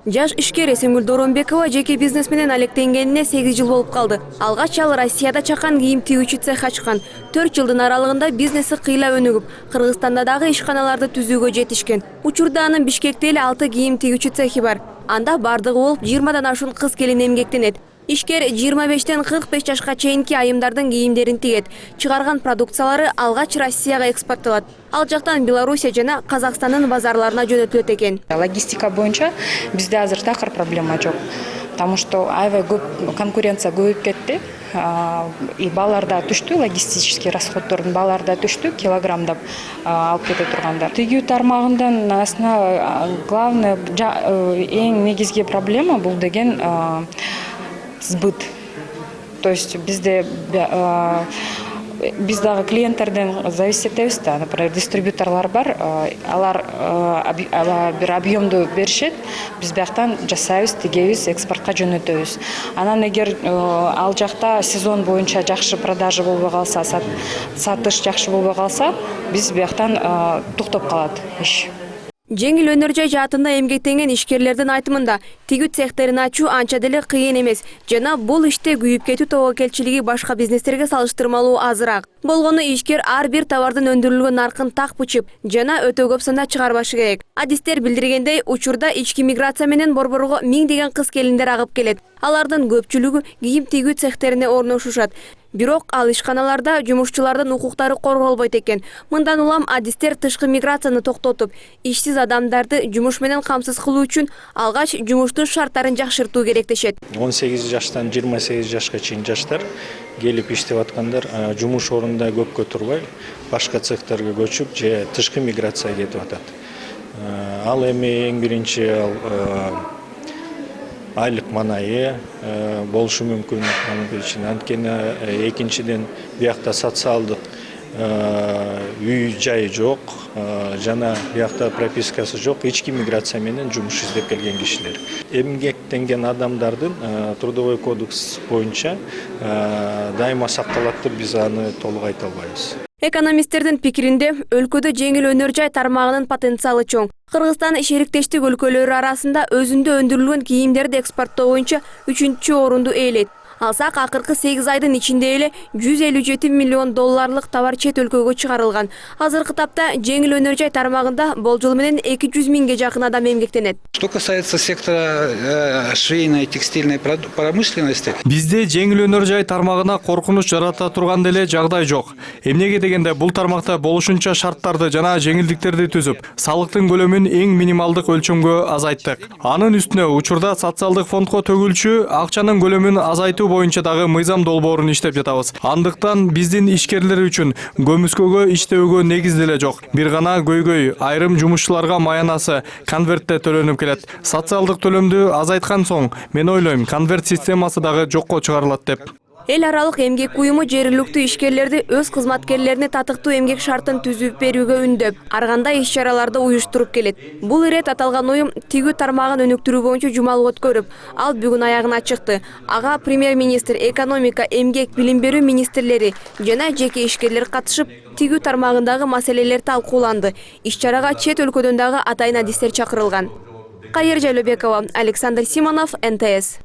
Жаш ишкер Эсенгүл Доронбекова жеке бизнес менен алектенгенине 8 жыл болуп калды. Алгач ал Россияда чакан кийим тигүүчү цех ачкан. 4 жылдын аралыгында бизнеси кыйла өнүгүп, Кыргызстанда дагы ишканаларды түзүүгө жетишкен. Учурда анын Бишкекте эле 6 кийим тигүүчү цехи бар. Анда бардыгы болуп 20дан ашуун кыз келин эмгектенет. Ишкер 25-тен 45 жашка чейинки айымдардын кийимдерин тигет. Чыгарган продукциялары алгач Россияга экспорттолот. Ал жактан Белоруссия жана Казакстандын базарларына жөнөтүлөт экен. Логистика боюнча бизде азыр такыр проблема жок. Потому что аябай көп конкуренция көбөйүп кетти. И баларда түштү, логистический расходдордун баларда түштү, килограммдап алып кете тургандар. Тигүү тармагындан аслында главный эң негизги проблема бул деген сбыт. То есть bizde biz дагы клиенттерден зависит этебиз да. Например, дистрибьюторлар бар, алар бир объемду беришет, биз бияктан жасайбыз, тигебиз, экспортко жөнөтөбүз. Анан эгер ал жакта сезон боюнча жакшы продажа болбой калса, сатыш жакшы болбой калса, биз бияктан токтоп калат иш. Жеңил өнөр жай жаатында эмгектенген ишкерлердин айтымында тигүү цехтерин ачуу анча деле кыйын эмес жана бул иште күйүп кетүү тобокелчилиги башка бизнестерге салыштырмалуу азыраак. Болгону ишкер ар бир товардын өндүрүлгөн наркын так бычып жана өтө көп санда чыгарбашы керек. Адистер билдиргендей, учурда ички миграция менен Борборго миңдеген кыз келиндер агып келет. Алардын көпчүлүгү кийим тигүү цехтерине орношушат. Бирок ал ишканаларда жумушчулардын укуктары корголбойт экен. Мындан улам адистер тышкы миграцияны токтотуп, ишсиз адамдарды жумуш менен камсыз кылуу үчүн алгач жумуштун шарттарын жакшыртуу керек дешет. 18 жаштан 28 жашка чейин жаштар келип иштеп аткандар жумуш орунда көпкө турбай башка цехтерге көчүп же тышкы миграцияга кетип атат. Ал эми эң биринчи айлык манайы болушу мүмкүн. Анткени экинчиден биякта социалдык үй жай жок, жана биякта пропискасы жок, ички миграция менен жумуш издеп келген кишилер. Эмгектенген адамдардын трудовой кодекс боюнча дайыма сакталат деп биз аны толук айта албайбыз. Экономисттердин пикиринде өлкөдө жеңил өнөр жай тармагынын потенциалы чоң. Кыргызстан шериктештик өлкөлөрү арасында өзүндө өндүрүлгөн кийимдерди экспорттоо боюнча 3-чү орунду ээлейт. Алсак акыркы 8 айдын ичинде эле $157 миллион товар чет өлкөгө чыгарылган. Азыркы тапта жеңил өнөр жай тармагында болжол менен 200 миңге жакын адам эмгектенет. Что касается сектора швейной и текстильной промышленности, бизде жеңил өнөр жай тармагына коркунуч жарата турган деле жагдай жок. Эмнеге дегенде бул тармакта болушунча шарттарды жана жеңилдиктерди түзүп, салыктын көлөмүн эң минималдык өлчөмгө азайттык. Анын үстүнө учурда социалдык фондко төгүлчү акчанын көлөмүн азайтуу боюнча дагы мыйзам долбоорун иштеп жатабыз. Андыктан биздин ишкерлер үчүн көмүскөгө иштөөгө негиз деле жок. Бир гана көйгөй айрым жумушчуларга маянасы конвертте төлөнүп келет. Социалдык төлөмдү азайткан соң, мен ойлойм, конверт системасы дагы жокко чыгарылат деп. Эл аралык эмгек уюму жергиликтүү ишкерлерди өз кызматкерлерине татыктуу эмгек шартын түзүп берүүгө үндөп, ар кандай иш-чараларды уюштуруп келет. Бул ирет аталган уюм тигүү тармагын өнүктүрүү боюнча жумалып өткөрүп, ал бүгүн аягына чыкты. Ага премьер-министр, экономика, эмгек, билим берүү министрлери жана жеке ишкерлер катышып, тигүү тармагындагы маселелер талкууланды. Иш-чарага чет өлкөдөн дагы атайын адистер чакырылган. Кайыр Жайлообекова, Александр Симонов, НТС.